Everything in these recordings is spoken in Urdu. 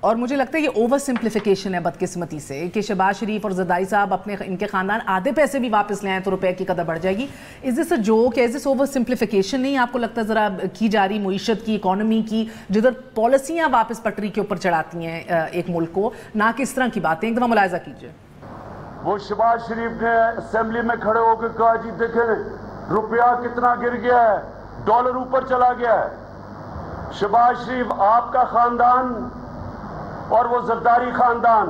اور مجھے لگتا ہے یہ اوور سمپلیفیکیشن ہے بدقسمتی سے کہ شہباز شریف اور زرداری صاحب اپنے ان کے خاندان آدھے پیسے بھی واپس لے آئیں تو روپے کی قدر بڑھ جائے گی. Is this a joke? Is this oversimplification نہیں آپ کو لگتا ذرا کی جا رہی معیشت کی, اکانومی کی, جدھر پالیسیاں واپس پٹری کے اوپر چڑھاتی ہیں ایک ملک کو, نہ کہ اس طرح کی باتیں؟ ایک دفعہ ملاحظہ کیجئے. وہ شہباز شریف نے اسمبلی میں کھڑے ہو کے کہا جی دیکھیں روپیہ کتنا گر گیا ہے, ڈالر اوپر چلا گیا ہے. شہباز شریف آپ کا خاندان اور وہ زرداری خاندان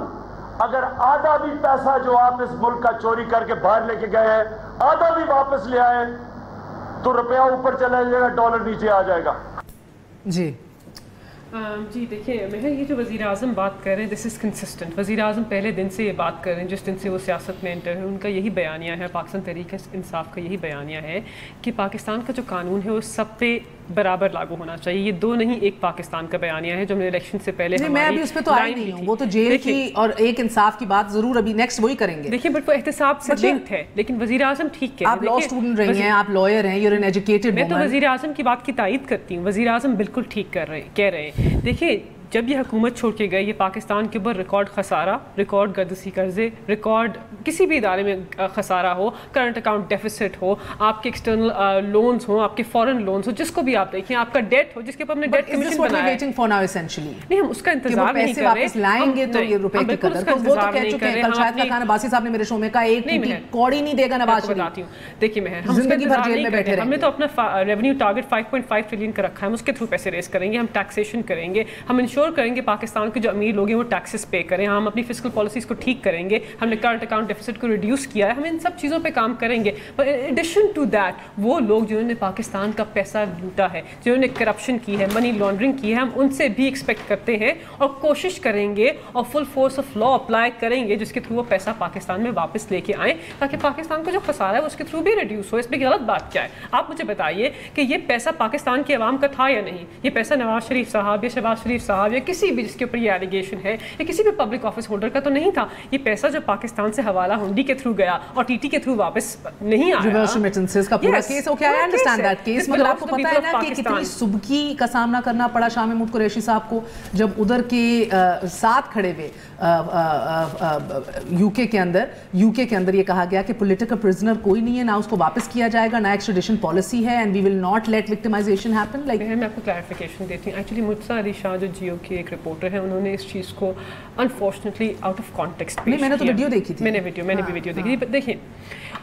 اگر آدھا بھی پیسہ جو آپ اس ملک کا چوری کر کے باہر لے کے گئے ہیں آدھا بھی واپس لے آئے تو روپیہ اوپر چلا جائے گا, ڈالر نیچے آ جائے گا. جی دیکھیں مہر, یہ جو وزیر اعظم بات کر رہے ہیں دس از کنسسٹنٹ. وزیر اعظم پہلے دن سے یہ بات کر رہے ہیں جس دن سے وہ سیاست میں انٹر ہے, ان کا یہی بیانیہ ہے, پاکستان تحریک انصاف کا یہی بیانیہ ہے کہ پاکستان کا جو قانون ہے وہ سب پہ برابر لاگو ہونا چاہیے. یہ دو نہیں ایک پاکستان کا بیانیہ ہے جو ہم نے الیکشن سے پہلے میں ابھی اس پہ تو آئی نہیں ہوں, وہ تو جیل کی اور ایک انصاف کی بات ضرور ابھی نیکسٹ وہی کریں گے. دیکھیں بٹ وہ احتساب سے لنکڈ ہے, لیکن وزیر اعظم ٹھیک کہہ رہے ہیں. آپ لاء اسٹوڈنٹ رہی ہیں, آپ لائر ہیں, you are an educated woman. میں تو وزیر اعظم کی بات کی تائید کرتی ہوں. وزیر اعظم بالکل ٹھیک کہہ رہے ہیں. دیکھیں جب یہ حکومت چھوڑ کے گئی, یہ پاکستان کے اوپر ریکارڈ خسارہ, ریکارڈ گردسی قرضے, ریکارڈ کسی بھی ادارے میں خسارہ ہو, کرنٹ اکاؤنٹ ڈیفیسٹ ہو, آپ کے ایکسٹرنل لونز ہوں, آپ کے فورن لونز ہوں, جس کو بھی آپ دیکھیں, آپ کا ڈیٹ ہو جس کے اوپر ہم نے ڈیٹ کمیشن بنایا ہے. نہیں ہم اس کا انتظار نہیں کر رہے, واپس لائیں گے تو یہ روپے کی قدر, تو وہ تو کہہ چکے ہیں. کل شاید خان عباسی صاحب نے میرے شو میں کہا ایک کوڑی نہیں دے گا نواز شریف. بتاتی ہوں, دیکھیے مہر, ہم زندگی بھر جیل میں بیٹھے رہیں گے. ہم نے تو اپنا ریونیو ٹارگٹ 5.5 ٹریلین کا رکھا ہے, ہم اس کے تھرو پیسے ریز کریں گے, ہم ٹیکسیشن کریں گے, ہم انشور کریں گے پاکستان کے جو امیر لوگ ہیں وہ ٹیکسز پے کریں, ہم اپنی فسکل پالیسیز کو ٹھیک کریں گے, ہم نے کرنٹ اکاؤنٹ ڈیفیسٹ کو ریڈیوس کیا ہے, ہم ان سب چیزوں پہ کام کریں گے. بٹ ایڈیشن ٹو دیٹ وہ لوگ جنہوں نے پاکستان کا پیسہ لوٹا ہے, جنہوں نے کرپشن کی ہے, منی لانڈرنگ کی ہے, ہم ان سے بھی ایکسپیکٹ کرتے ہیں اور کوشش کریں گے اور full force of law apply کریں گے جس کے تھرو وہ پیسہ پاکستان میں واپس لے کے آئیں, تاکہ پاکستان کا جو خسارہ ہے اس کے تھرو بھی ریڈیوس ہو. اس میں غلط بات کیا ہے؟ آپ مجھے بتائیے کہ یہ پیسہ پاکستان کی عوام کا تھا یا نہیں؟ یہ پیسہ نواز شریف صاحب یا شہباز شریف صاحب یا کسی بھی جس کے اوپر یہ ایلیگیشن ہے یا کسی بھی پبلک آفس ہولڈر کا تو نہیں تھا. یہ پیسہ جو پاکستان سے حوالہ ہنڈی کے تھرو گیا اور ٹی ٹی کے تھرو واپس نہیں آیا, ریورس ریمیٹنسز کا پورا case. Okay I understand that case, مگر آپ کو پتہ ہے نا کہ کتنی سبکی کا سامنا کرنا پڑا شاہ محمود قریشی صاحب کو جب ادھر کے ساتھ کھڑے ہوئے یو کے کے اندر یہ کہا گیا کہ پولیٹیکل پرزنر کوئی نہیں ہے, نہ اس کو واپس کیا جائے گا, نہ ایکسٹریڈیشن پالیسی ہے, and we will not let victimization happen. Like میں آپ کو کلیریفیکیشن دیتی ہوں. ایکچولی مرتضیٰ علی شاہ جو جیو کے ایک رپورٹر ہیں, انہوں نے اس چیز کو انفارچونیٹلی آؤٹ آف کانٹیکسٹ پیش کیا. میں نے تو ویڈیو دیکھی تھی, میں نے بھی ویڈیو دیکھی تھی. دیکھیں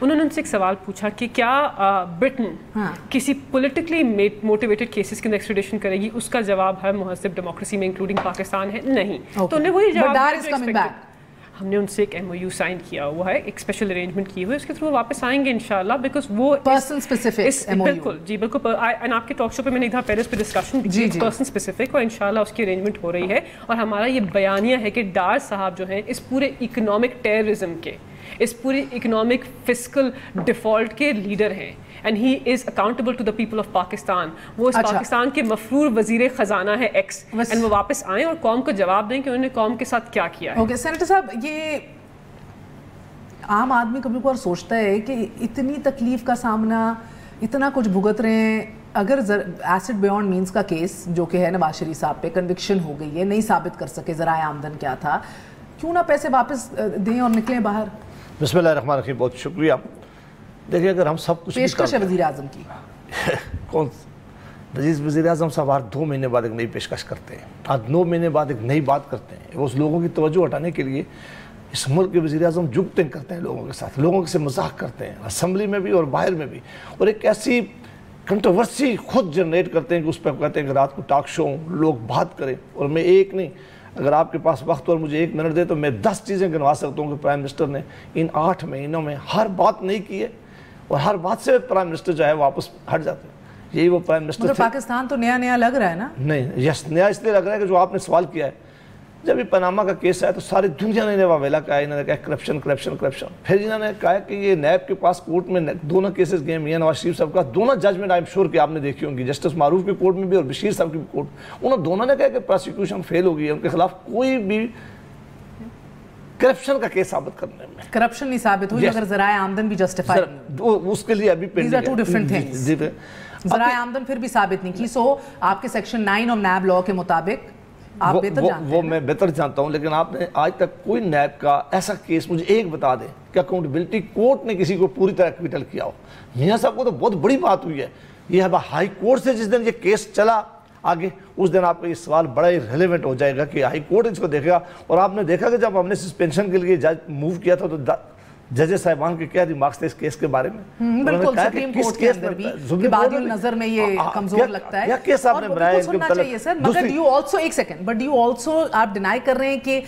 انہوں نے ان سے ایک سوال پوچھا کہ کیا برٹن کسی پولیٹیکلی موٹیویٹڈ کیسز کے اندر ایکسٹریڈیشن کرے گی؟ اس کا جواب ہے مہذب ڈیموکریسی میں انکلوڈنگ پاکستان ہے نہیں. تو انہیں وہی جواب, ہم نے ان سے ایک MOU سائن کیا ہوا ہے, ایک اسپیشل ارینجمنٹ کی ہوئی ہے, اس کے تھرو واپس آئیں گے انشاءاللہ, بیکاز وہ پرسن اسپیسیفک MOU. بالکل جی بالکل. آپ کے ٹاک شو پہ میں نے ادھر پہلے اس پہ ڈسکشن کی, پرسن اسپیسیفک, اور انشاءاللہ اس کی ارینجمنٹ ہو رہی ہے. اور ہمارا یہ بیانیہ ہے کہ ڈار صاحب جو ہیں اس پورے اکنامک ٹیررزم کے, اس پوری اکنامک فسکل ڈیفالٹ کے لیڈر ہیں, and he is accountable to the people of Pakistan. وہ اس پاکستان کے مفرور وزیر خزانہ ہے ایکس, and وہ واپس آئیں اور قوم کو جواب دیں کہ انہوں نے قوم کے ساتھ کیا کیا ہے. اوکے سینیٹر صاحب, یہ عام آدمی کبھی کبھار سوچتا ہے کہ اتنی تکلیف کا سامنا, اتنا کچھ بھگت رہے ہیں, اگر ایسڈ بیونڈ مینس کا کیس جو کہ ہے نواز شریف صاحب پہ کنوکشن ہو گئی ہے, نہیں ثابت کر سکے ذرائع آمدن کیا تھا, کیوں نہ پیسے واپس دیں اور نکلیں باہر؟ بسم اللہ الرحمن الرحیم, بہت شکریہ. دیکھیں اگر ہم سب کچھ پیشکش ہے وزیر اعظم کی, کون وزیر اعظم صاحب ہر 2 مہینے بعد ایک نئی پیشکش کرتے ہیں, ہر 9 مہینے بعد ایک نئی بات کرتے ہیں. وہ اس لوگوں کی توجہ ہٹانے کے لیے اس ملک کے وزیر اعظم جگتیں کرتے ہیں لوگوں کے ساتھ, لوگوں سے مذاق کرتے ہیں اسمبلی میں بھی اور باہر میں بھی, اور ایک ایسی کنٹروورسی خود جنریٹ کرتے ہیں کہ اس پہ کہتے ہیں کہ رات کو ٹاک شو لوگ بات کریں. اور میں ایک نہیں, اگر آپ کے پاس وقت اور مجھے 1 منٹ دے تو میں 10 چیزیں گنوا سکتا ہوں کہ پرائم منسٹر نے ان 8 مہینوں میں ہر بات نہیں کی ہے, اور ہر بات سے پرائم منسٹر جو ہے واپس ہٹ جاتے ہیں. یہی وہ پرائم منسٹر تھے. پاکستان تو نیا لگ رہا ہے نا؟ نہیں, یس نیا اس لیے لگ رہا ہے کہ جو آپ نے سوال کیا ہے, جب یہ پاناما کا کیس آیا تو ساری دنیا نے واویلا کہا, انہوں نے کہا کرپشن کرپشن کرپشن. پھر انہوں نے کہا کہ یہ نیب کے پاس کورٹ میں دونوں کیسز گئے, میاں نواز شریف صاحب کا دونوں ججمنٹ آئی ایم شور کہ آپ نے دیکھی ہوں گی, جسٹس معروف کی کورٹ میں بھی اور بشیر صاحب کی بھی کورٹ, انہوں دونوں نے کہا کہ پروسیکیوشن فیل ہو گئی ہے, ان کے خلاف کوئی بھی کرپشن کا کیس ثابت کرنے میں. کرپشن نہیں ثابت ہوئی مگر ذرائع آمدن بھی جسٹیفائی نہیں, اس کے لیے ابھی these are two different things. ذرائع آمدن پھر بھی ثابت نہیں کی. سو آپ کے سیکشن 9 آف نیب لاء کے مطابق آپ بہتر جانتے ہیں. وہ میں بہتر جانتا ہوں، لیکن آپ نے آج تک کوئی نیب کا ایسا کیس مجھے ایک بتا دیں کہ اکاؤنٹیبلٹی کورٹ نے کسی کو پوری طرح ایکویٹل کیا ہو. میاں صاحب کو تو بہت بڑی بات ہوئی ہے. یہ اب ہائی کورٹ سے جس دن یہ کیس چلا آگے، اس دن آپ کا یہ سوال بڑا ہی ریلیونٹ ہو جائے گا کہ ہائی کورٹ اس کو دیکھے گا. اور آپ نے دیکھا کہ جب ہم نے سسپینشن کے لیے جج موو کیا تھا تو ججز صاحبان کے کیا ریمارکس تھے اس کیس کے بارے میں؟ بالکل سپریم کورٹ کے اندر بھی بادی النظر میں یہ کمزور لگتا ہے. یا کیس آپ نے بنایا اس کے سننا چاہیے سر، مگر ڈیو آلسو ایک سیکنڈ، بٹ ڈیو آلسو آپ ڈینائی کر رہے ہیں کہ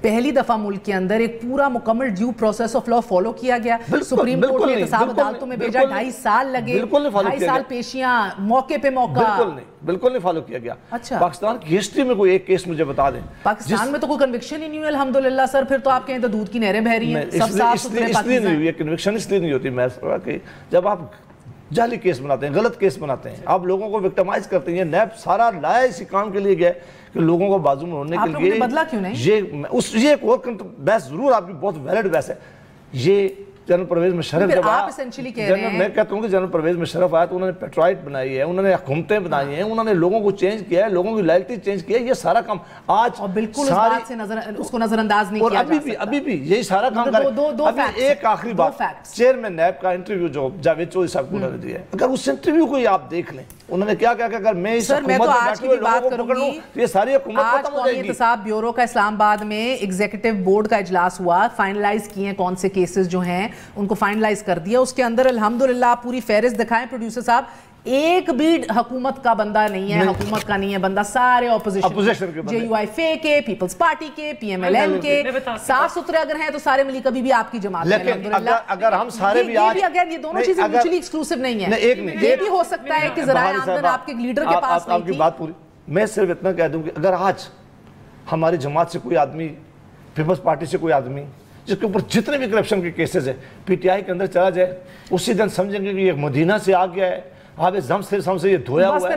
پہلی دفعہ ملک کے اندر ایک پورا مکمل due process of law follow کیا گیا. سپریم کورٹ نے احتساب عدالتوں میں بھیجا، 2.5 سال لگے، 2.5 سال پیشیاں، موقع پہ موقع. بالکل نہیں فالو کیا گیا. اچھا، پاکستان کی ہسٹری میں کوئی ایک کیس مجھے بتا دیں. پاکستان میں تو کوئی کنوکشن ہی نہیں ہوئی الحمدللہ سر. پھر تو آپ کہیں تو دودھ کی نہریں بہہ رہی ہیں. سب صاف ستھرے اس لیے نہیں ہوئی ہے کنوکشن، اس لیے نہیں ہوتی میں کہ جب آپ جعلی کیس بناتے ہیں، غلط کیس بناتے ہیں، آپ لوگوں کو وکٹمائز کرتے ہیں. یہ نیب سارا لایا اسی کام کے لیے گیا کہ لوگوں کو بازو میں ہونے کے لیے. بدلا کیوں نہیں؟ یہ ایک اور بحث ضرور آپ کی بہت ویلڈ بحث ہے. یہ جنرل پرویز مشرف جب میں کہتا ہوں کہ جنرل پرویز مشرف آیا تو انہوں نے پیٹرائٹ بنائی ہے، انہوں نے حکومتیں بنائی ہیں، انہوں نے لوگوں کو چینج کیا ہے، لوگوں کی لائلٹی چینج کیا ہے. یہ سارا کام آج بالکل اس بات سے اس کو نظر انداز نہیں کیا جا سکتا. ابھی بھی یہی سارا کام کر رہے ہیں. ابھی ایک آخری بات، چیئرمین نیب کا انٹرویو جو جاوید چودھری صاحب کو انہوں نے دیا ہے، اگر اس انٹرویو کو آپ دیکھ لیں انہوں نے کیا کہا کہ اگر میں اس حکومت میں بیٹھے ہوئے لوگوں کو پکڑ لوں تو یہ ساری حکومت ختم ہو جائے گی. احتساب بیورو کا اسلام آباد میں ایگزیکٹو بورڈ کا اجلاس ہوا، فائنلائز کیے ہیں کون سے کیسز جو ہیں ان کو فائنلائز کر دیا. اس کے اندر الحمدللہ آپ پوری فہرست دکھائیں پروڈیوسر صاحب، ایک بھی حکومت کا بندہ نہیں ہے، حکومت کا نہیں ہے بندہ، سارے اپوزیشن کے، جے یو آئی فے کے، پیپلز پارٹی کے، پی ایم ایل این کے. صاف ستھرے اگر ہیں تو سارے ملی کبھی بھی آپ کی جماعت میں. لیکن اگر ہم سارے بھی آج یہ دونوں چیزیں میوچولی ایکسکلوسیو نہیں ہیں. یہ بھی ہو سکتا ہے کہ ذرائع آمدن آپ کے لیڈر کے پاس نہیں تھی. بات پوری میں صرف اتنا کہہ دوں کہ اگر آج ہماری جماعت سے کوئی آدمی، پیپلز پارٹی سے کوئی آدمی جس کے اوپر جتنے بھی کرپشن کے کیسز ہیں پی ٹی آئی کے اندر چلا جائے، اسی دن سمجھیں گے کہ یہ مدینہ سے آ گیا ہے، آپ زم سے یہ دھویا ہوا ہے.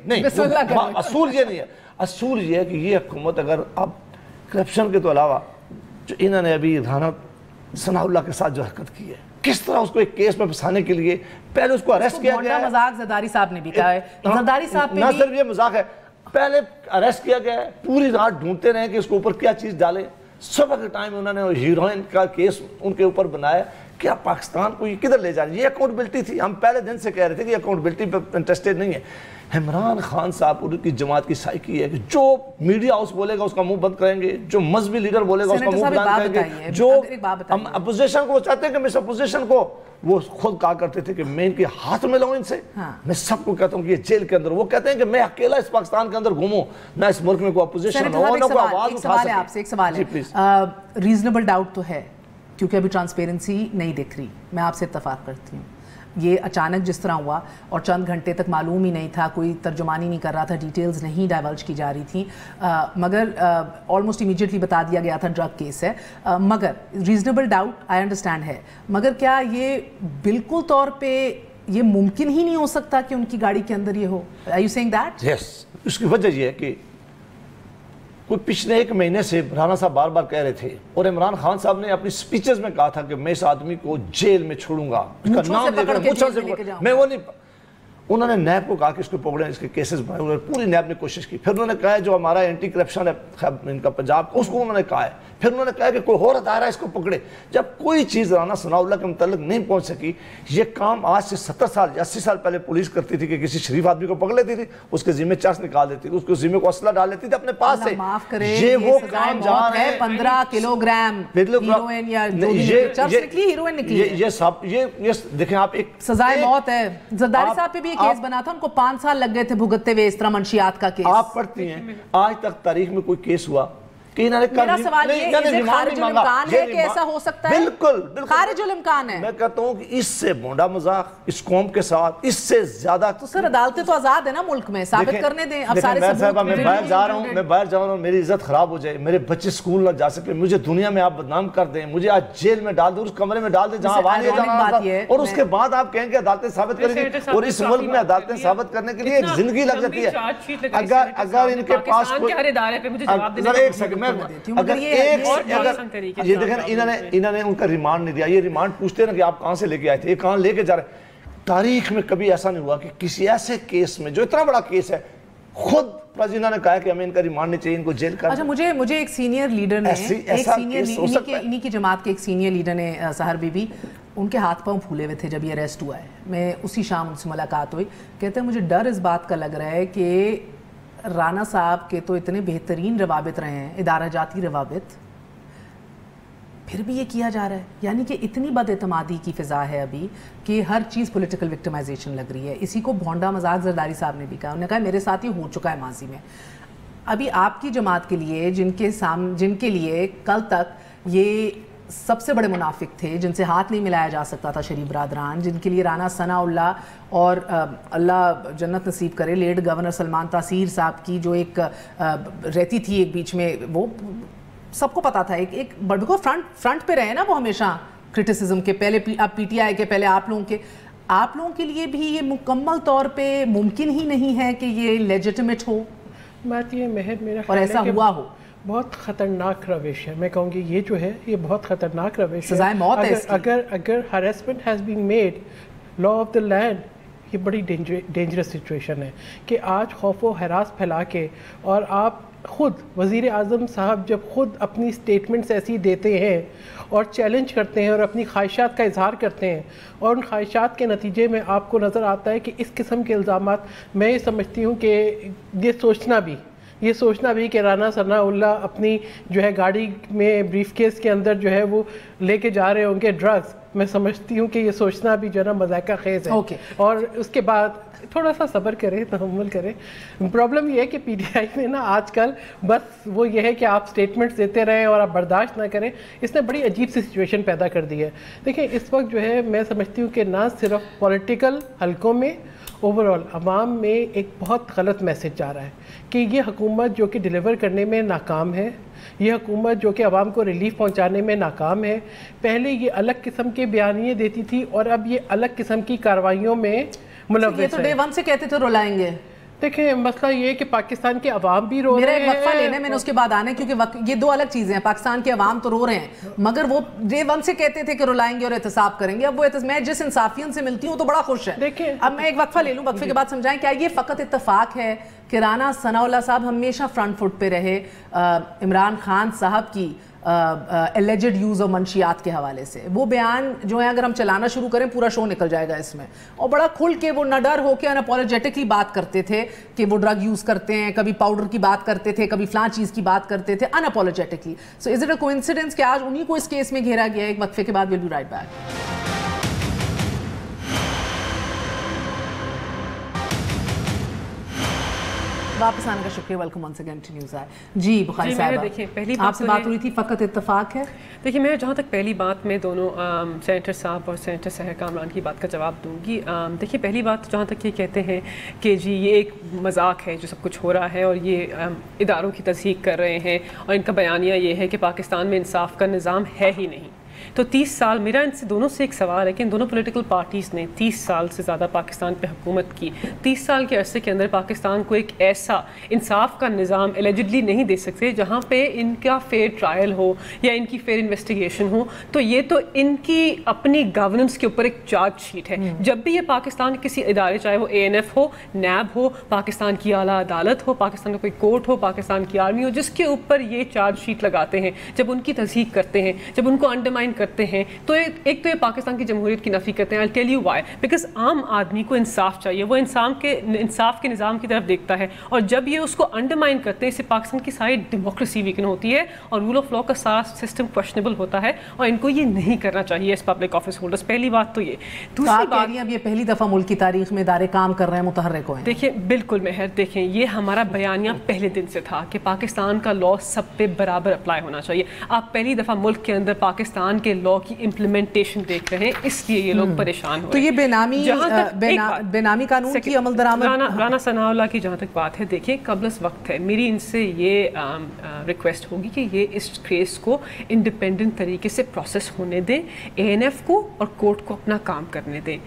نہیں، اصول یہ نہیں ہے. اصول یہ ہے کہ یہ حکومت اگر اب کرپشن کے تو علاوہ جو انہوں نے ابھی رانا ثناء اللہ کے ساتھ جو حرکت کی ہے، کس طرح اس کو ایک کیس میں پھنسانے کے لیے پہلے اس کو اریسٹ کیا گیا ہے. مذاق زرداری صاحب نے بھی کہا ہے، زرداری صاحب پہ نہ صرف یہ مذاق ہے، پہلے اریسٹ کیا گیا ہے، پوری رات ڈھونڈتے رہے کہ اس کے اوپر کیا چیز ڈالے. صبح کے ٹائم انہوں نے ہیروئن کا کیس ان کے اوپر بنایا. کیا پاکستان کو یہ کدھر لے جا رہی ہے؟ یہ اکاؤنٹیبلٹی تھی. ہم پہلے دن سے کہہ رہے تھے کہ اکاؤنٹیبلٹی پہ انٹرسٹیڈ نہیں ہے. عمران خان صاحب ان کی جماعت کی سائیکی ہے کہ جو میڈیا ہاؤس بولے گا اس کا منہ بند کریں گے، جو مذہبی لیڈر بولے گا اس کا منہ بند کریں گے. جو ہم اپوزیشن کو چاہتے ہیں کہ مس اپوزیشن کو وہ خود کہا کرتے تھے کہ میں ان کے ہاتھ میں لاؤں ان سے. میں سب کو کہتا ہوں کہ یہ جیل کے اندر، وہ کہتے ہیں کہ میں اکیلا اس پاکستان کے اندر گھوموں، نہ اس ملک میں کوئی اپوزیشن ہو، نہ کوئی آواز اٹھا سکے. آپ سے ایک سوال ہے، ریزنیبل ڈاؤٹ تو ہے کیونکہ ابھی ٹرانسپیرنسی نہیں دکھ رہی، میں آپ سے اتفاق کرتی ہوں. یہ اچانک جس طرح ہوا اور چند گھنٹے تک معلوم ہی نہیں تھا، کوئی ترجمانی نہیں کر رہا تھا، ڈیٹیلز نہیں ڈائیورج کی جا رہی تھیں، مگر آلموسٹ امیڈیٹلی بتا دیا گیا تھا ڈرگ کیس ہے. مگر ریزنیبل ڈاؤٹ آئی انڈرسٹینڈ ہے، مگر کیا یہ بالکل طور پہ یہ ممکن ہی نہیں ہو سکتا کہ ان کی گاڑی کے اندر یہ ہو؟ Are you saying that? Yes. اس کی وجہ یہ ہے کہ کوئی پچھلے ایک مہینے سے رانا صاحب بار بار کہہ رہے تھے اور عمران خان صاحب نے اپنی سپیچز میں کہا تھا کہ میں اس آدمی کو جیل میں چھوڑوں گا، اس کا نام لے کر مچھل سے میں وہ نہیں. انہوں نے نیب کو کہا کہ اس کو پکڑیں، اس کے کیسز بنائے. انہوں نے پوری نیب نے کوشش کی. پھر انہوں نے کہا جو ہمارا اینٹی کرپشن ہے ان کا پنجاب، اس کو انہوں نے کہا ہے. پھر انہوں نے کہا کہ کوئی اور ادارہ اس کو پکڑے. جب کوئی چیز رانا ثناء اللہ کے متعلق نہیں پہنچ سکی، یہ کام آج سے 70 سال یا 80 سال پہلے پولیس کرتی تھی کہ کسی شریف آدمی کو پکڑ لیتی تھی، اس کے ذمہ چرس نکال دیتی تھی، اس کے ذمہ کو اسلحہ ڈال لیتی تھی اپنے پاس سے. معاف کرے، یہ وہ کام جہاں ہے 15 کلو گرام ہیروئن یا جو بھی چرس نکلی، ہیروئن نکلی. یہ دیکھیں آپ، ایک سزائے موت ہے. زرداری صاحب پہ بھی یہ کیس بنا تھا، ان کو 5 سال لگ گئے تھے بھگتتے ہوئے اس طرح منشیات کا کیس. آپ پڑھتی ہیں آج تک تاریخ میں کوئی کیس ہوا کہ انہوں نے میرا سوال یہ ہے، خارج الامکان ہے کہ ایسا ہو سکتا ہے؟ بالکل خارج الامکان ہے. میں کہتا ہوں کہ اس سے بونڈا مذاق اس قوم کے ساتھ اس سے زیادہ. تو سر عدالتیں تو آزاد ہے نا ملک میں، ثابت کرنے دیں. اب سارے ثبوت میں باہر جا رہا ہوں، میں باہر جاؤں اور میری عزت خراب ہو جائے، میرے بچے سکول نہ جا سکے، مجھے دنیا میں آپ بدنام کر دیں، مجھے آج جیل میں ڈال دیں، اس کمرے میں ڈال دیں جہاں وہاں نہیں جانا، اور اس کے بعد آپ کہیں کہ عدالتیں ثابت کریں گی. اور اس ملک میں عدالتیں ثابت کرنے کے لیے ایک زندگی لگ جاتی ہے. اگر ان کے پاس یہ دیکھیں انہوں نے ان کا ریمانڈ نہیں دیا. یہ ریمانڈ پوچھتے ہیں کہ آپ کہاں سے لے کے آئے تھے، یہ کہاں لے کے جا رہے ہیں. تاریخ میں کبھی ایسا نہیں ہوا کہ کسی ایسے کیس میں جو اتنا بڑا کیس ہے خود بس انہوں نے کہا کہ ہمیں ان کا ریمانڈ نہیں چاہیے, ان کو جیل کر. اچھا مجھے ایک سینئر لیڈر نے, انہی کی جماعت کے ایک سینئر لیڈر نے, سحر بی بی, ان کے ہاتھ پاؤں پھولے ہوئے تھے جب یہ اریسٹ ہوا ہے. میں اسی شام ان سے ملاقات ہوئی, کہتے ہیں مجھے ڈر اس بات کا لگ رہا ہے کہ رانا صاحب کے تو اتنے بہترین روابط رہے ہیں, ادارہ جاتی روابط, پھر بھی یہ کیا جا رہا ہے. یعنی کہ اتنی بد اعتمادی کی فضا ہے ابھی کہ ہر چیز پولیٹیکل وکٹمائزیشن لگ رہی ہے. اسی کو بھونڈا مذاق زرداری صاحب نے بھی کہا, انہوں نے کہا میرے ساتھ یہ ہو چکا ہے ماضی میں. ابھی آپ کی جماعت کے لیے جن کے لیے کل تک یہ سب سے بڑے منافق تھے, جن سے ہاتھ نہیں ملایا جا سکتا تھا شریف برادران, جن کے لیے رانا ثناء اللہ اور اللہ جنت نصیب کرے لیٹ گورنر سلمان تاثیر صاحب کی جو ایک رہتی تھی ایک بیچ میں, وہ سب کو پتا تھا, ایک بڑکو فرنٹ پہ رہے نا وہ ہمیشہ کرٹیسزم کے, پہلے اب پی ٹی آئی کے, پہلے آپ لوگوں کے لیے بھی یہ مکمل طور پہ ممکن ہی نہیں ہے کہ یہ لیجٹمیٹ ہو. بات یہ مہر میرا اور ایسا ہوا ہو, بہت خطرناک روش ہے. میں کہوں گی یہ جو ہے یہ بہت خطرناک روش ہے. سزائے موت ہے اس کی. اگر harassment has been made law of the land, یہ بڑی ڈینجرس سچویشن ہے کہ آج خوف و ہراس پھیلا کے, اور آپ خود وزیر اعظم صاحب جب خود اپنی سٹیٹمنٹس ایسی دیتے ہیں اور چیلنج کرتے ہیں اور اپنی خواہشات کا اظہار کرتے ہیں, اور ان خواہشات کے نتیجے میں آپ کو نظر آتا ہے کہ اس قسم کے الزامات, میں یہ سمجھتی ہوں کہ یہ سوچنا بھی کہ رانا ثناء اللہ اپنی جو ہے گاڑی میں بریف کیس کے اندر جو ہے وہ لے کے جا رہے ہوں گے ڈرگز, میں سمجھتی ہوں کہ یہ سوچنا بھی جو ہے نا مذائقہ خیز ہے. اور اس کے بعد تھوڑا سا صبر کریں, تحمل کریں. پرابلم یہ ہے کہ پی ٹی آئی میں نا آج کل بس وہ یہ ہے کہ آپ سٹیٹمنٹس دیتے رہیں اور آپ برداشت نہ کریں. اس نے بڑی عجیب سی سچویشن پیدا کر دی ہے. دیکھیں اس وقت جو ہے میں سمجھتی ہوں کہ نہ صرف پولیٹیکل حلقوں میں, اوورال عوام میں ایک بہت غلط میسج جا رہا ہے کہ یہ حکومت جو کہ ڈیلیور کرنے میں ناکام ہے, یہ حکومت جو کہ عوام کو ریلیف پہنچانے میں ناکام ہے. پہلے یہ الگ قسم کے بیانیے دیتی تھی اور اب یہ الگ قسم کی کارروائیوں میں ملوث ہے. یہ تو ڈے ون سے کہتے تھے رلائیں گے. دیکھیں مسئلہ یہ ہے کہ پاکستان کے عوام بھی رو رہے ہیں. میرا ایک وقفہ لینے میں نے اس کے بعد آنے, کیونکہ یہ دو الگ چیزیں ہیں. پاکستان کے عوام تو رو رہے ہیں, مگر وہ ڈے ون سے کہتے تھے کہ رلائیں گے اور احتساب کریں گے. اب وہ میں جس انصافیوں سے ملتی ہوں تو بڑا خوش ہے. دیکھیں اب میں ایک وقفہ لے لوں, وقفے کے بعد سمجھائیں کیا یہ فقط اتفاق ہے کہ رانا ثناء اللہ صاحب ہمیشہ فرنٹ فٹ پہ رہے عمران خان صاحب کی اللیجڈ یوز آف منشیات کے حوالے سے؟ وہ بیان جو ہے اگر ہم چلانا شروع کریں پورا شو نکل جائے گا اس میں. اور بڑا کھل کے وہ نہ ڈر ہو کے اناپولوجیٹکلی بات کرتے تھے کہ وہ ڈرگ یوز کرتے ہیں, کبھی پاؤڈر کی بات کرتے تھے, کبھی فلاں چیز کی بات کرتے تھے اناپولوجیٹکلی. سو از اٹ اے کوئنسیڈنس کہ آج انہی کو اس کیس میں گھیرا گیا ہے؟ ایک وقفے کے بعد ویل بی رائٹ بیک. واپس آنے کا شکریہ. Welcome once again to news آئی. جی بخاری صاحبہ, دیکھیں پہلی آپ سے بات ہو رہی تھی فقط اتفاق ہے. دیکھیے میں جہاں تک پہلی بات میں دونوں سینیٹر صاحب اور سینیٹر سحر کامران کی بات کا جواب دوں گی. دیکھیے پہلی بات جہاں تک یہ کہتے ہیں کہ جی یہ ایک مذاق ہے جو سب کچھ ہو رہا ہے اور یہ اداروں کی تصدیق کر رہے ہیں اور ان کا بیانیہ یہ ہے کہ پاکستان میں انصاف کا نظام ہے ہی نہیں. تو 30 سال میرا ان سے دونوں سے ایک سوال ہے کہ ان دونوں پولیٹیکل پارٹیز نے 30 سال سے زیادہ پاکستان پہ حکومت کی. 30 سال کے عرصے کے اندر پاکستان کو ایک ایسا انصاف کا نظام ایلیجڈلی نہیں دے سکتے جہاں پہ ان کا فیئر ٹرائل ہو یا ان کی فیئر انویسٹیگیشن ہو. تو یہ تو ان کی اپنی گورننس کے اوپر ایک چارج شیٹ ہے. جب بھی یہ پاکستان کسی ادارے, چاہے وہ ANF ہو, نیب ہو, پاکستان کی اعلیٰ عدالت ہو, پاکستان کا کوئی کورٹ ہو, پاکستان کی آرمی ہو, جس کے اوپر یہ چارج شیٹ لگاتے ہیں, جب ان کی تصدیق کرتے ہیں, جب ان کو انڈرمائن کرتے ہیں, تو ایک تو یہ پاکستان کی جمہوریت کی نفی کرتے ہیں. I'll tell you why. Because عام آدمی کو انصاف چاہیے, وہ انصاف کے نظام کی طرف دیکھتا ہے, اور جب یہ اس کو انڈرمائن کرتے ہیں اس سے پاکستان کی ساری ڈیموکریسی ویکن ہوتی ہے اور رول آف لا کا سارا سسٹم کوشچنبل ہوتا ہے, اور ان کو یہ نہیں کرنا چاہیے اس پبلک آفس ہولڈرز. پہلی بات تو یہ. دوسری بات, اب یہ پہلی دفعہ ملک کی تاریخ میں ادارے کام کر رہے ہیں, متحرک ہوئے ہیں. دیکھیں بالکل مہر, دیکھیں یہ ہمارا بیانیہ پہلے دن سے تھا کہ پاکستان کا لا سب پہ برابر اپلائی ہونا چاہیے. آپ پہلی دفعہ ملک کے اندر پاکستان کے لا کی امپلیمنٹیشن دیکھ رہے ہیں, اس لیے یہ لوگ پریشان ہو رہے ہیں. تو یہ بے نامی قانون کی عمل درآمد, رانا ثناء اللہ کی جہاں تک بات ہے, دیکھیں قبل از وقت ہے, میری ان سے یہ ریکویسٹ ہوگی کہ یہ اس کیس کو انڈیپینڈنٹ طریقے سے پروسیس ہونے دیں, ANF کو اور کورٹ کو اپنا کام کرنے دیں.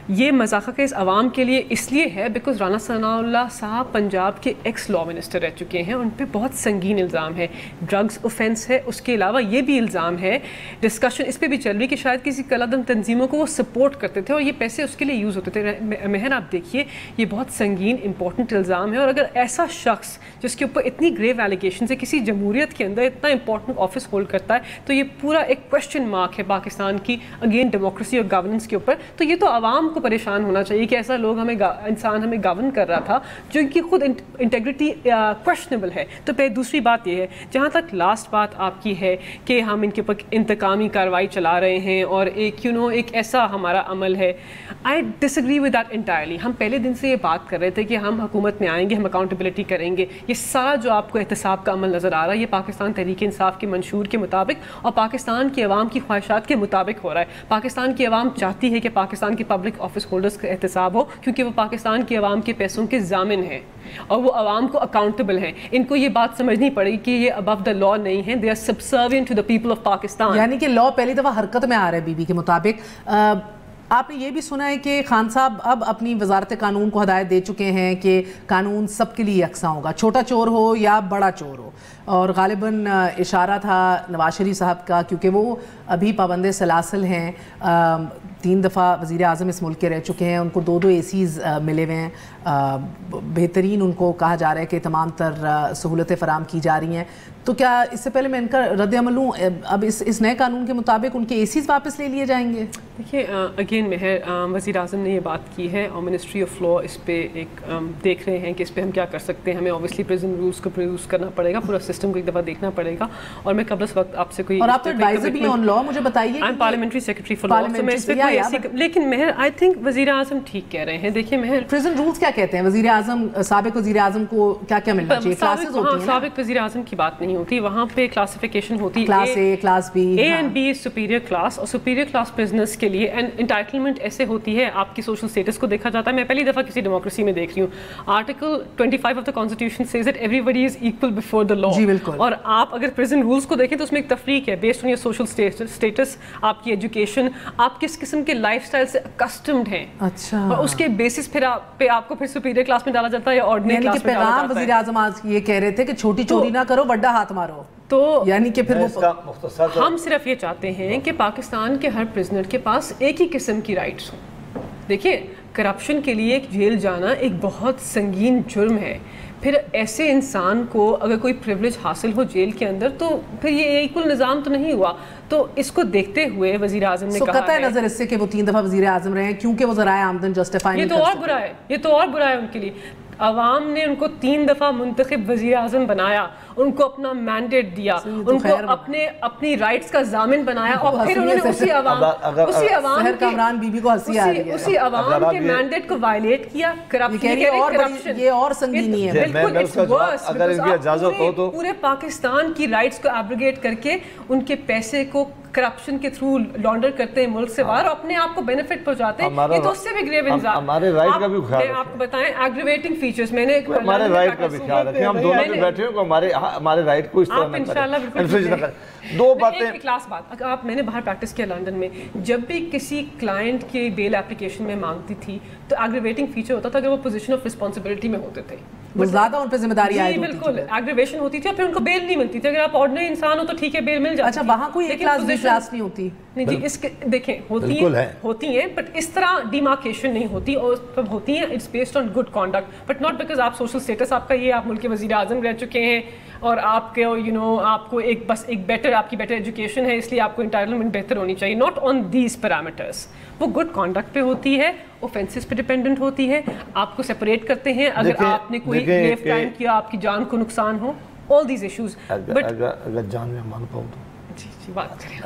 یہ مذاق کیس عوام کے لیے اس لیے ہے بیکاز رانا ثناء اللہ صاحب پنجاب کے ایکس لا منسٹر رہ چکے ہیں, ان پہ بہت سنگین الزام ہے, ڈرگز اوفینس ہے, اس کے علاوہ یہ بھی الزام ہے, ڈسکشن اس پہ بھی چل رہی کہ شاید کسی کالعدم تنظیموں کو وہ سپورٹ کرتے تھے اور یہ پیسے اس کے لیے یوز ہوتے تھے. مہر آپ دیکھیے یہ بہت سنگین امپورٹنٹ الزام ہے, اور اگر ایسا شخص جس کے اوپر اتنی گریو ایلیگیشنز ہے کسی جمہوریت کے اندر اتنا امپورٹنٹ آفس ہولڈ کرتا ہے, تو یہ پورا ایک کوشچن مارک ہے پاکستان کی اگین ڈیموکریسی اور گورننس کے اوپر. تو یہ تو عوام کو پریشان ہونا چاہیے کہ ایسا لوگ انسان ہمیں گورن کر رہا تھا جو ان کی خود انٹیگریٹی کویشنبل ہے. تو پھر دوسری بات یہ ہے, جہاں تک لاسٹ بات آپ کی ہے کہ ہم ان کے اوپر انتقامی کارروائی چلا رہے ہیں اور ایک ایک ایسا ہمارا عمل ہے, آئی ڈس ایگری ود دیٹ انٹائرلی. ہم پہلے دن سے یہ بات کر رہے تھے کہ ہم حکومت میں آئیں گے, ہم اکاؤنٹیبلٹی کریں گے. یہ سارا جو آپ کو احتساب کا عمل نظر آ رہا ہے یہ پاکستان تحریک انصاف کے منشور کے مطابق اور پاکستان کی عوام کی خواہشات کے مطابق ہو رہا ہے. پاکستان کی عوام چاہتی ہے کہ پاکستان کے پبلک آفس ہولڈرز کا احتساب ہو, کیونکہ وہ پاکستان کی عوام کے پیسوں کے ضامن ہیں اور وہ عوام کو اکاؤنٹیبل ہیں. ان کو یہ بات سمجھنی پڑے گی کہ یہ ابو دا لا نہیں ہیں, they are subservient to the people of Pakistan. یعنی کہ لا پہلی دفعہ حرکت میں آ رہا ہے بی بی کے مطابق. آپ نے یہ بھی سنا ہے کہ خان صاحب اب اپنی وزارت قانون کو ہدایت دے چکے ہیں کہ قانون سب کے لیے یکساں ہوگا, چھوٹا چور ہو یا بڑا چور ہو. اور غالباً اشارہ تھا نواز شریف صاحب کا, کیونکہ وہ ابھی پابند سلاسل ہیں, 3 دفعہ وزیر اعظم اس ملک کے رہ چکے ہیں, ان کو 2 AC ملے ہوئے ہیں, بہترین ان کو کہا جا رہا ہے کہ تمام تر سہولتیں فراہم کی جا رہی ہیں. تو کیا اس سے پہلے میں ان کا رد عمل لوں, اب اس نئے قانون کے مطابق ان کے ACs واپس لے لیے جائیں گے؟ دیکھیے اگین مہر وزیر اعظم نے یہ بات کی ہے اور منسٹری آف لا اس پہ ایک دیکھ رہے ہیں کہ اس پہ ہم کیا کر سکتے ہیں. ہمیں اوبیسلی پریزن رولس کو پروڈیوس کرنا پڑے گا, پورا سسٹم کو ایک دفعہ دیکھنا پڑے گا. اور میں قبل اس وقت آپ سے کوئی, اور آپ تو ایڈوائزر بھی آن لا, مجھے بتائیے. I am parliamentary secretary for law, تو میں اس پہ کوئی ایسی, لیکن مہر آئی تھنک وزیر اعظم ٹھیک کہہ رہے ہیں. دیکھیے مہر پریزن رولس کیا کہتے ہیں, وزیر اعظم سابق وزیر اعظم کو کیا کیا ملنا چاہیے؟ کلاسز ہوتی ہیں. سابق وزیر اعظم کی بات نہیں ہوتی, وہاں پہ کلاسیفیکیشن ہوتی ہے, class A, class B, A and B superior class, اور سپیریئر کلاس پرزنرز کے لیے انٹائٹلمنٹ ایسے ہوتی ہے, آپ کی سوشل اسٹیٹس کو دیکھا جاتا ہے. میں پہلی دفعہ کسی ڈیموکریسی میں دیکھ رہی ہوں article 25 of the constitution says that everybody is equal before the law. جی بالکل. اور آپ اگر پریزن رولس کو دیکھیں تو اس میں ایک تفریق ہے based on your social status, آپ کی ایجوکیشن, آپ کس قسم کے لائف اسٹائل سے اکسٹمڈ ہیں. اچھا. اور اس کے بیسس پہ آپ کو پھر سپیریئر کلاس میں ڈالا جاتا ہے یا آرڈنری کلاس میں ڈالا جاتا ہے. پیغام وزیر اعظم آج یہ کہہ رہے تھے کہ چھوٹی چوری نہ کرو, بڑا ہاتھ مارو. تو یعنی کہ پھر ہم صرف یہ چاہتے ہیں کہ پاکستان کے ہر پرزنر کے پاس ایک ہی قسم کی رائٹس ہوں. دیکھیے کرپشن کے لیے جیل جانا ایک بہت سنگین جرم ہے. پھر ایسے انسان کو اگر کوئی پریولیج حاصل ہو جیل کے اندر تو پھر یہ ایکول نظام تو نہیں ہوا. تو اس کو دیکھتے ہوئے وزیر اعظم نے کہا قطع نظر اس سے کہ وہ 3 دفعہ وزیر اعظم رہے ہیں کیونکہ وہ ذرائع آمدن جسٹیفائی نہیں کر سکتے. یہ تو اور برا ہے ان کے لیے. عوام نے ان کو 3 دفعہ منتخب وزیر اعظم بنایا, ان کو اپنا مینڈیٹ دیا, ان کو اپنی رائٹس کا ضامن بنایا, اور پھر انہوں نے اسی عوام کے مینڈیٹ کو وائلیٹ کیا. یہ اور سنگینی ہے. اگر ان کی اجازت ہو تو پورے پاکستان کی رائٹس کو ایبروگیٹ کر کے ان کے پیسے کو کرپشن کے تھرو لانڈر کرتے ہیں ملک سے باہر, اپنے آپ کو بینیفٹ پہنچاتے ہیں. یہ تو اس سے بھی گریو الزام. ہمارے رائٹ کا بھی خیال آپ کو بتائیں ایگریویٹنگ فیچرز, میں نے ہمارے رائٹ کا بھی خیال رکھیں. ہم دونوں بھی بیٹھے ہوں ہمارے رائٹ کو اس طرح نہ کریں. 2 باتیں. ایک کلاس بات, آپ میں نے باہر پریکٹس کیا لندن میں, جب بھی کسی کلائنٹ کی بیل اپلیکیشن میں مانگتی تھی تو ایگریویٹنگ فیچر ہوتا تھا کہ وہ پوزیشن آف رسپانسبلٹی میں ہوتے تھے, زیادہ ان پہ ذمہ داری آئی. بالکل ایگریویشن ہوتی تھی اور پھر ان کو بیل نہیں ملتی تھی. اگر آپ آرڈنری انسان ہو تو ٹھیک ہے بیل مل جاتی. اچھا وہاں کوئی ایک کلاس بی کلاس نہیں ہوتی؟ نہیں جی, اس کے دیکھیں ہوتی ہیں بٹ اس طرح ڈیمارکیشن نہیں ہوتی, اور ہوتی ہیں it's based on good conduct, but not because آپ سوشل اسٹیٹس آپ کا یہ, آپ ملک کے وزیر اعظم رہ چکے ہیں اور آپ کے آپ کو ایک بیٹر آپ کی بیٹر ایجوکیشن ہے اس لیے آپ کو انٹائٹلمنٹ بہتر ہونی چاہیے. Not on these parameters. وہ گڈ کانڈکٹ پہ ہوتی ہے, اوفینسز پہ ڈیپینڈنٹ ہوتی ہے, آپ کو سیپریٹ کرتے ہیں اگر آپ نے کوئی گریو کرائم کیا, آپ کی جان کو نقصان ہو, آل دیز ایشوز. بٹ اگر جان میں مان پاؤں تو جی بات کریں.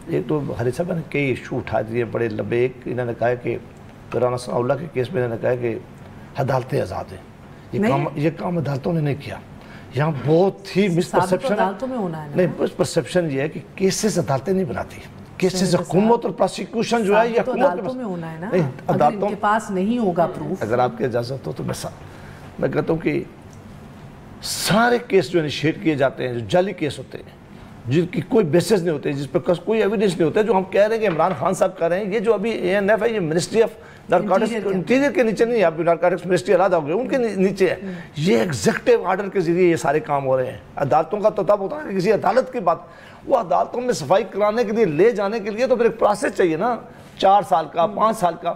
ایک تو حریث صاحب نے کئی ایشو اٹھا دیے بڑے لمبے. ایک انہوں نے کہا کہ رانا ثناء اللہ کے کیس میں انہوں نے کہا کہ عدالتیں آزاد ہیں. یہ کام عدالتوں نے نہیں کیا. یہاں بہت ہی مس پرسیپشن ہے. نہیں, بس پرسیپشن یہ ہے کہ کیسز عدالتیں نہیں بناتی, کیسز حکومت اور پراسیکیوشن جو ہے یہ عدالتوں میں ہونا ہے نا. اگر ان کے پاس نہیں ہوگا پروف. اگر آپ کی اجازت ہو تو میں کہتا ہوں کہ سارے کیس جو انیشیٹ کیے جاتے ہیں, جو جعلی کیس ہوتے ہیں, جن کی کوئی بیسس نہیں ہوتے, جس پہ کوئی ایویڈنس نہیں ہوتا, جو ہم کہہ رہے ہیں کہ عمران خان صاحب کر رہے ہیں, یہ جو ابھی ANF ہے یہ منسٹری آف نارکوٹکس انٹیریئر کے نیچے نہیں ہے, اب نارکوٹکس منسٹری علیحدہ ہو گئی, ان کے نیچے ہے. یہ ایگزیکٹو آرڈر کے ذریعے یہ سارے کام ہو رہے ہیں. عدالتوں کا تو تب ہوتا ہے کہ کسی عدالت کی بات, وہ عدالتوں میں صفائی کرانے کے لیے لے جانے کے لیے تو پھر ایک پروسیس چاہیے نا, 4 سال کا 5 سال کا.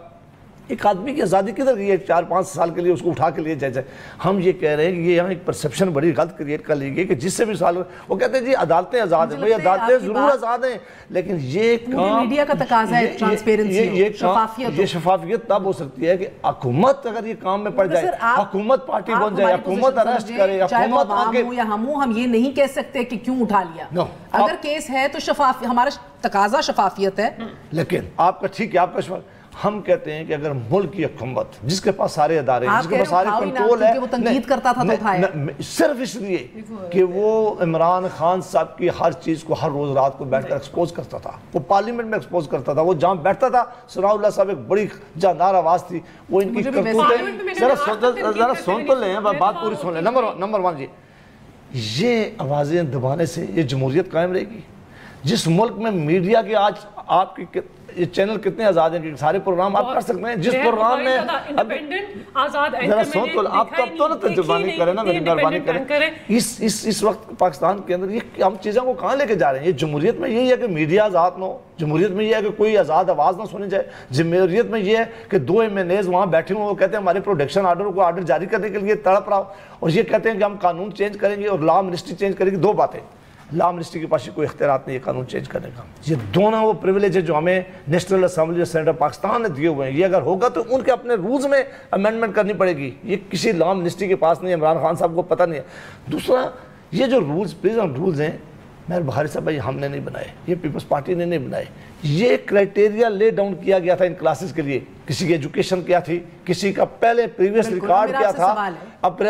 ایک آدمی کی آزادی کدھر گئی ہے 4-5 سال کے لیے اس کو اٹھا کے لیے جائے. ہم یہ کہہ رہے ہیں کہ یہ یہاں ایک پرسیپشن بڑی غلط کریٹ کر لی گئی کہ جس سے بھی سال وہ کہتے ہیں جی عدالتیں آزاد ہیں. بھائی عدالتیں ضرور آزاد ہیں, لیکن یہ کام میڈیا کا تقاضا ہے ٹرانسپیرنسی, شفافیت. یہ شفافیت تب ہو سکتی ہے کہ حکومت اگر یہ کام میں پڑ جائے, حکومت پارٹی بن جائے, حکومت اریسٹ کرے, حکومت ہم یہ نہیں کہہ سکتے کہ کیوں اٹھا لیا. اگر کیس ہے تو ہمارا تقاضا شفافیت ہے. لیکن آپ کا ٹھیک ہے, آپ کا ہم کہتے ہیں کہ اگر ملک کی حکومت جس کے پاس سارے ادارے ہیں, جس کے پاس سارے کنٹرول ہے, وہ تنقید کرتا تھا تو اٹھایا صرف اس لیے کہ وہ عمران خان صاحب کی ہر چیز کو ہر روز رات کو بیٹھ کر ایکسپوز کرتا تھا, وہ پارلیمنٹ میں ایکسپوز کرتا تھا, وہ جہاں بیٹھتا تھا ثناء اللہ صاحب ایک بڑی جاندار آواز تھی, وہ ان کی کرتوتیں ذرا سن تو لیں, بات پوری سن لیں. نمبر 1 یہ آوازیں دبانے سے یہ جمہوریت قائم رہے گی. جس ملک میں میڈیا کے آج آپ کی یہ چینل کتنے آزاد ہیں کہ سارے پروگرام آپ کر سکتے ہیں, جس پروگرام میں ذرا سن تو آپ تو نہ ترجمانی کریں نا, میری مہربانی کریں. اس وقت پاکستان کے اندر یہ ہم چیزوں کو کہاں لے کے جا رہے ہیں؟ یہ جمہوریت میں یہی ہے کہ میڈیا آزاد نہ ہو, جمہوریت میں یہ ہے کہ کوئی آزاد آواز نہ سنی جائے, جمہوریت میں یہ ہے کہ 2 MNAs وہاں بیٹھے ہوئے وہ کہتے ہیں ہمارے پروٹیکشن آرڈر کو آرڈر جاری کرنے کے لیے تڑپ رہا ہو, اور یہ کہتے ہیں کہ ہم قانون چینج کریں گے اور لا منسٹری چینج کرے گی. 2 باتیں, لا منسٹری کے پاس کوئی اختیارات نہیں ہے قانون چینج کرنے کا. یہ دونوں وہ پریویلیج ہے جو ہمیں نیشنل اسمبلی اور سینیٹ آف پاکستان نے دیے ہوئے ہیں. یہ اگر ہوگا تو ان کے اپنے رولز میں امینڈمنٹ کرنی پڑے گی. یہ کسی لا منسٹری کے پاس نہیں ہے, عمران خان صاحب کو پتہ نہیں ہے. دوسرا, یہ جو رولز ہیں مہر بہاری صاحب بھائی ہم نے نہیں بنائے, یہ پیپلز پارٹی نے نہیں بنائے. یہ کرائٹیریا لے ڈاؤن کیا گیا تھا ان کلاسز کے لیے. کسی کی ایجوکیشن کیا تھی, کسی کا پہلے پریویس ریکارڈ کیا تھا. اب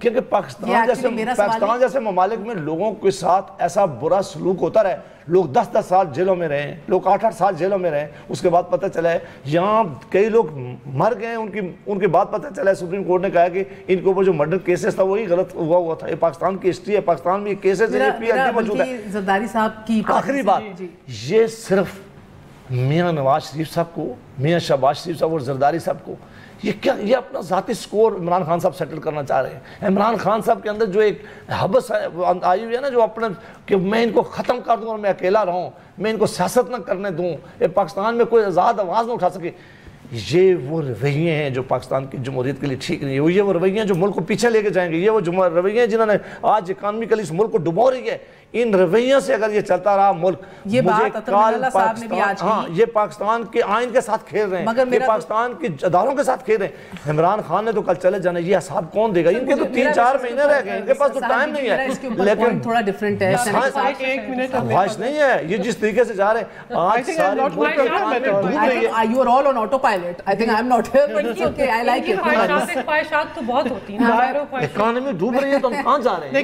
کیونکہ پاکستان جیسے ممالک میں لوگوں کے ساتھ ایسا برا سلوک ہوتا رہے, لوگ 10 سال جیلوں میں رہے ہیں, لوگ 8 سال جیلوں میں رہے, اس کے بعد پتہ چلا ہے یہاں کئی لوگ مر گئے ہیں, ان کے بعد پتہ چلا ہے سپریم کورٹ نے کہا کہ ان کے اوپر جو مرڈر کیسز تھا وہی غلط ہوا تھا. یہ پاکستان کی ہسٹری ہے, پاکستان میں یہ کیسز ہیں, یہ PhD موجود ہے. زرداری صاحب کی آخری بات, یہ صرف میاں نواز شریف صاحب کو, میاں شہباز شریف صاحب اور زرداری صاحب کو یہ اپنا ذاتی سکور عمران خان صاحب سیٹل کرنا چاہ رہے ہیں. عمران خان صاحب کے اندر جو ایک حبس آئی ہوئی ہے نا, جو اپنا کہ میں ان کو ختم کر دوں اور میں اکیلا رہوں, میں ان کو سیاست نہ کرنے دوں, یہ پاکستان میں کوئی آزاد آواز نہ اٹھا سکے. یہ وہ رویے ہیں جو پاکستان کی جمہوریت کے لیے ٹھیک نہیں ہے. یہ وہ رویے ہیں جو ملک کو پیچھے لے کے جائیں گے. یہ وہ رویے ہیں جنہوں نے آج اکانومیکلی اس ملک کو ڈبو رہی ہے. ان رویوں سے اگر یہ چلتا رہا ملک, یہ پاکستان کے آئین کے ساتھ کھیل رہے ہیں, یہ پاکستان کے اداروں کے ساتھ کھیل رہے ہیں. عمران خان نے تو کل چلے جانا, یہ حساب کون دے گا؟ ان کے تو 3-4 مہینے رہ گئے, ان کے پاس تو ٹائم نہیں ہے. لیکن تھوڑا ڈیفرنٹ ہے, خواہش نہیں ہے یہ جس طریقے سے جا رہے ہیں آج سارے you are all on autopilot. I think I'm not here, but it's okay. I like it. خواہشات تو بہت ہوتی ہیں, اکانومی ڈوب رہی ہے تو ہم کہاں جا رہے ہیں؟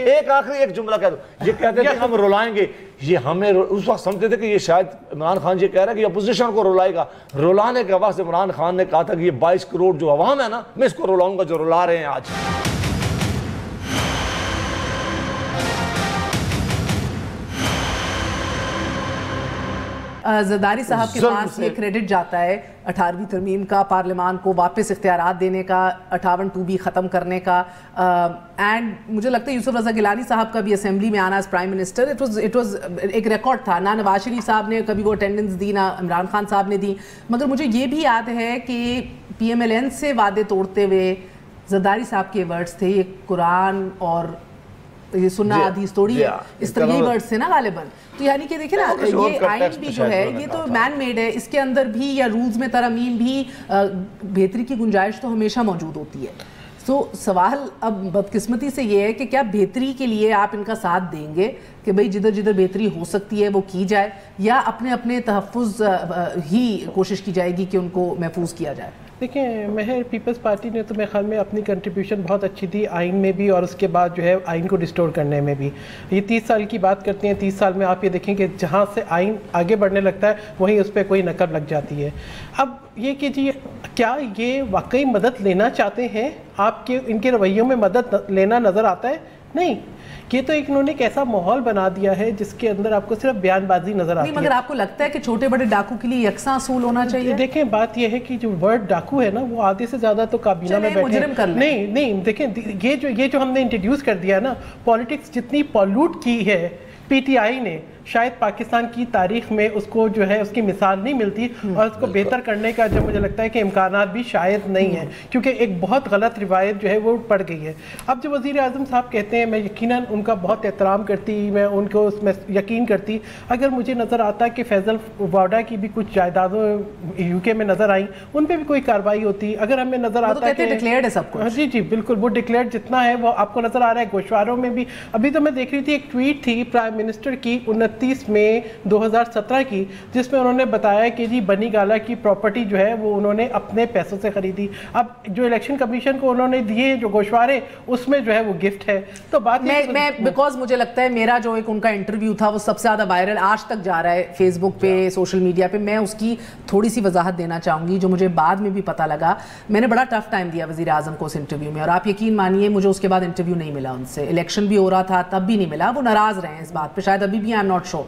ایک آخری ایک جملہ کہہ دو, یہ کہتے تھے ہم رلائیں گے, یہ ہمیں اس وقت سمجھتے تھے کہ یہ شاید عمران خان یہ کہہ رہا ہے کہ اپوزیشن کو رلائے گا. رلانے کے وقت عمران خان نے کہا تھا کہ یہ 22 کروڑ جو عوام ہے نا, میں اس کو رلاؤں گا جو رلا رہے ہیں آج. زرداری صاحب کے پاس یہ کریڈٹ جاتا ہے 18ویں ترمیم کا, پارلیمان کو واپس اختیارات دینے کا, 58(2) ختم کرنے کا. اینڈ مجھے لگتا ہے یوسف رضا گیلانی صاحب کا بھی اسمبلی میں آنا as prime minister it was ایک ریکارڈ تھا. نہ نواز شریف صاحب نے کبھی وہ اٹینڈنس دی, نہ عمران خان صاحب نے دی. مگر مجھے یہ بھی یاد ہے کہ PMLN سے وعدے توڑتے ہوئے زرداری صاحب کے ورڈز تھے, یہ قرآن اور یہ سننا حدیث توڑی ہے, اس طرح یہی ورڈز تھے نا غالباً. تو یعنی کہ دیکھیں نا, یہ آئین بھی جو ہے یہ تو مین میڈ ہے, اس کے اندر بھی یا رولز میں ترامیم بھی بہتری کی گنجائش تو ہمیشہ موجود ہوتی ہے. تو سوال اب بدقسمتی سے یہ ہے کہ کیا بہتری کے لیے آپ ان کا ساتھ دیں گے کہ بھئی جدھر جدھر بہتری ہو سکتی ہے وہ کی جائے, یا اپنے اپنے تحفظ ہی کوشش کی جائے گی کہ ان کو محفوظ کیا جائے؟ دیکھیں مہر پیپلز پارٹی نے تو میرے خیال میں اپنی کنٹریبیوشن بہت اچھی دی آئین میں بھی, اور اس کے بعد جو ہے آئین کو ریسٹور کرنے میں بھی. یہ 30 سال کی بات کرتے ہیں, 30 سال میں آپ یہ دیکھیں کہ جہاں سے آئین آگے بڑھنے لگتا ہے وہیں اس پہ کوئی نقب لگ جاتی ہے. اب یہ کہ جی کیا یہ واقعی مدد لینا چاہتے ہیں؟ آپ کے ان کے رویوں میں مدد لینا نظر آتا ہے نہیں، یہ تو ایک انہوں نے ایک ایسا ماحول بنا دیا ہے جس کے اندر آپ کو صرف بیان بازی نظر آتی ہے. مگر آپ کو لگتا ہے کہ چھوٹے بڑے ڈاکو کے لیے یکساں اصول ہونا چاہیے؟ دیکھیں بات یہ ہے کہ جو ورڈ ڈاکو ہے نا وہ آدھے سے زیادہ تو کابینہ میں بیٹھے نہیں دیکھیں یہ جو ہم نے انٹروڈیوس کر دیا نا، پالیٹکس جتنی پالوٹ کی ہے پی ٹی آئی نے، شاید پاکستان کی تاریخ میں اس کو جو ہے اس کی مثال نہیں ملتی، اور اس کو بہتر کرنے کا جو مجھے لگتا ہے کہ امکانات بھی شاید نہیں ہیں، کیونکہ ایک بہت غلط روایت جو ہے وہ پڑ گئی ہے. اب جو وزیر اعظم صاحب کہتے ہیں، میں یقیناً ان کا بہت احترام کرتی، میں ان کو اس میں یقین کرتی. اگر مجھے نظر آتا کہ فیصل واڈا کی بھی کچھ جائیدادوں یو کے میں نظر آئیں، ان پہ بھی کوئی کارروائی ہوتی. اگر ہمیں نظر آتا ہے ڈکلیئرڈ ہے سب کچھ، جی بالکل وہ ڈکلیئرڈ جتنا ہے وہ آپ کو نظر آ رہا ہے. گوشواروں میں بھی ابھی تو میں دیکھ رہی تھی ایک ٹویٹ تھی پرائم منسٹر کی 29 مئی 2017 کی، جس میں انہوں نے بتایا کہ جی بنی گالا کی پراپرٹی جو ہے وہ انہوں نے اپنے پیسوں سے خریدی. اب جو الیکشن کمیشن کو انہوں نے دیے جو گوشوارے، اس میں جو ہے وہ گفٹ ہے. تو بات میں بیکاز مجھے لگتا ہے میرا جو ایک ان کا انٹرویو تھا وہ سب سے زیادہ وائرل آج تک جا رہا ہے فیس بک پہ، سوشل میڈیا پہ. میں اس کی تھوڑی سی وضاحت دینا چاہوں گی جو مجھے بعد میں بھی پتہ لگا. میں نے بڑا ٹف ٹائم دیا وزیر اعظم کو اس انٹرویو میں، اور آپ یقین مانیے مجھے اس کے بعد انٹرویو نہیں ملا ان سے. الیکشن بھی ہو رہا تھا تب بھی نہیں ملا. وہ ناراض رہے ہیں اس بات پہ، شاید ابھی بھی I am not sure,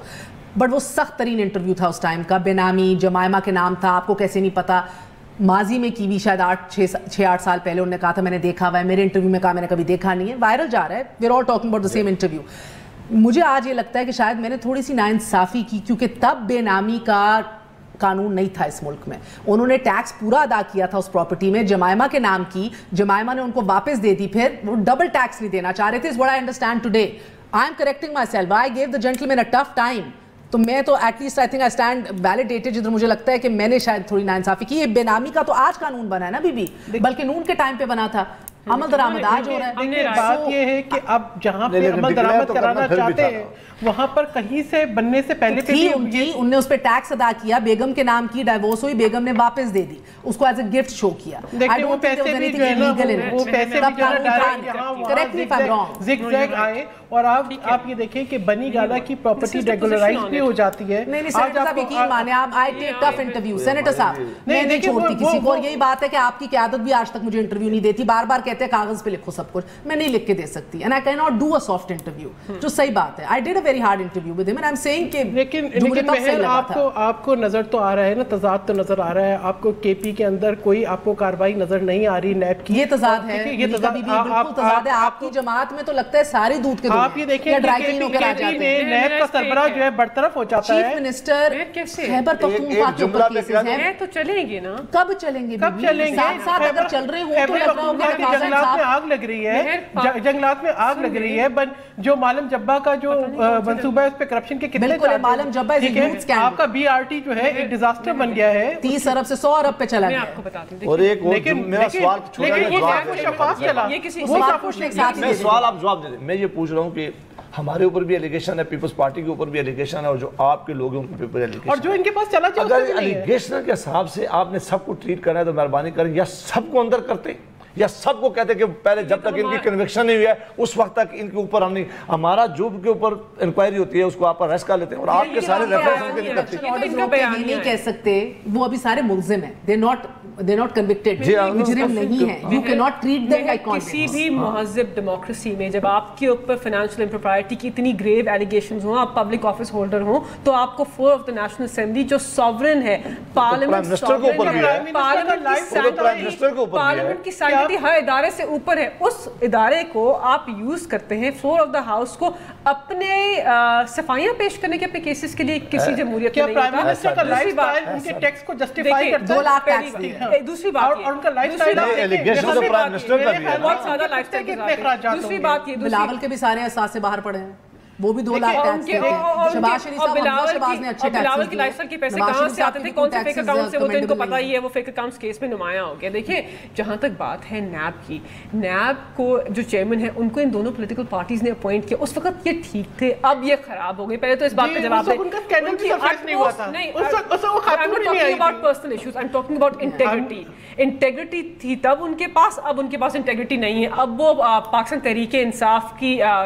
but وہ سخت ترین انٹرویو تھا اس ٹائم کا. بے نامی جمائمہ کے نام تھا، آپ کو کیسے نہیں پتا. ماضی میں کی بھی شاید 6-8 سال پہلے انہوں نے کہا تھا میں نے دیکھا ہوا ہے. میرے انٹرویو میں کہا میں نے کبھی دیکھا نہیں ہے. وائرل جا رہا ہے، we are all talking about the same interview. مجھے آج یہ لگتا ہے کہ شاید میں نے تھوڑی سی ناانصافی کی، کیونکہ تب بے نامی کا قانون نہیں تھا اس ملک میں. انہوں نے ٹیکس پورا ادا کیا تھا اس پراپرٹی میں، جمائمہ کے نام کی، جمائمہ نے ان کو واپس دے دی، پھر وہ ڈبل ٹیکس نہیں دینا چاہ رہے تھے. اس what I understand today. I am correcting myself, I gave the gentleman a tough time. تو میں تو at least I think I stand validated, جدھر مجھے لگتا ہے کہ میں نے شاید تھوڑی ناانصافی کی. یہ بے نامی کا تو آج قانون بنا ہے نا بی بلکہ نون کے ٹائم پہ بنا تھا. عمل درآمد آج ہو رہا ہے. بات یہ ہے کہ اب جہاں پہ عمل درآمد کرانا چاہتے ہیں وہاں پر کہیں سے بننے سے پہلے ان نے اس پہ ٹیکس ادا کیا. بیگم کے نام کی ڈائیورس ہوئی، بیگم نے واپس دے دی اس کو ایز اے گفٹ شو کیا. وہ پیسے بھی جو ہے نا وہ پیسے بھی آئے. اور آپ یہ دیکھیں کہ بنی گالا کی پراپرٹی ریگولرائز بھی ہو جاتی ہے. نہیں سینیٹر صاحب یقین مانے، آئی ٹیک ٹف انٹرویو سینیٹر صاحب، میں نہیں چھوڑتی کسی کو. اور یہی بات ہے کہ آپ کی قیادت بھی آج تک مجھے انٹرویو نہیں دیتی. بار بار کہتے ہیں کاغذ پہ لکھو سب کچھ، میں نہیں لکھ کے دے سکتی. And I can not do a soft interview, جو صحیح بات ہے. I did a very hard interview with him, and I am seeing کہ لیکن آپ کو نظر تو آ رہا ہے نا، تضاد تو نظر آ رہا ہے آپ کو. کے پی کے اندر کوئی آپ کو کارروائی نظر نہیں آ رہی نیب کی. یہ تضاد ہے، یہ بالکل تضاد ہے. آپ کی جماعت میں تو لگتا ہے سارے دودھ کے دودھ. آپ یہ دیکھیں نیب کا سربراہ جو ہے برطرف ہو جاتا ہے. چیف منسٹر خیبر پختونخوا کے اوپر کیسز ہیں، تو چلیں گے نا. کب چلیں گے؟ ساتھ ساتھ اگر چل رہے ہوں تو لگ رہا ہوگا کہ جنگلات میں آگ لگ رہی ہے، جنگلات میں آگ لگ رہی ہے. جو معلم جبہ کا جو منصوبہ ہے اس پہ کرپشن کے کتنے معلوم جبہ آپ کا بی آر ٹی جو ہے ایک ڈیزاسٹر بن گیا ہے. 30 ارب سے 100 ارب پہ چلا گیا. اور ایک میرا سوال سوال آپ جواب دے دیں. میں یہ پوچھ رہا ہوں کہ ہمارے اوپر بھی ایلیگیشن ہے، پیپلز پارٹی کے اوپر بھی ایلیگیشن ہے، اور جو آپ کے لوگوں کے اوپر ایلیگیشن، اور جو ان کے پاس چلا جائے اگر ایلیگیشن کے حساب سے آپ نے سب کو ٹریٹ کرنا ہے تو مہربانی کریں یا سب کو اندر کرتے یا سب کو کہتے کہ پہلے جب تک ان کی کنوکشن نہیں ہوا ہے اس وقت تک ان کے اوپر ہم نہیں، ہمارا جو کے اوپر انکوائری ہوتی ہے اس کو آپ ارسٹ کر لیتے ہیں اور آپ کے سارے ریفرنس نہیں کرتے. نہیں کہہ سکتے وہ ابھی سارے ملزم ہیں. they're not convicted. مجرم نہیں ہیں. you cannot treat them like convicts. کسی بھی مہذب ڈیموکریسی میں جب آپ کے اوپر فائنینشیل امپروپرائٹی کی اتنی گریو ایلیگیشنز ہوں، آپ پبلک آفس ہولڈر ہوں، تو آپ کو floor of the National Assembly جو سوورن ہے، پارلیمنٹ کی سینٹری ہر ادارے سے اوپر ہے، اس ادارے کو آپ یوز کرتے ہیں فلور آف دا ہاؤس کو اپنے صفائیاں پیش کرنے کے اپنے کیسز کے لیے. کسی جمہوریت میں پرائم منسٹر کا لائف سٹائل ان کے ٹیکس کو جسٹیفائی کرتا ہے. 2 لاکھ ٹیکس دیا. دوسری بات اور ان کا لائف سٹائل بہت زیادہ لائف سٹائل. دوسری بات یہ بلاول کے بھی سارے احساس سے باہر پڑے ہیں، وہ بھی 2 لاکھ ٹیکس دیتے ہیں. شہباز شریف صاحب شہباز نے اچھے ٹیکس دیے. بلاول کی لائف سٹائل کے پیسے کہاں سے آتے تھے، کون سے فیک اکاؤنٹ سے، وہ تو ان کو پتہ ہی ہے. وہ فیک اکاؤنٹس کیس میں نمایاں ہو گیا. دیکھیں جہاں تک بات ہے نیب کی، نیب کو جو چیئرمین ہے ان کو ان دونوں پولیٹیکل پارٹیز نے اپوائنٹ کیا. اس وقت یہ ٹھیک تھے، اب یہ خراب ہو گئے. پہلے تو اس بات کا جواب ہے انٹیگریٹی تھی تب ان کے پاس، اب ان کے پاس انٹیگریٹی نہیں ہے. اب وہ پاکستان تحریک انصاف کی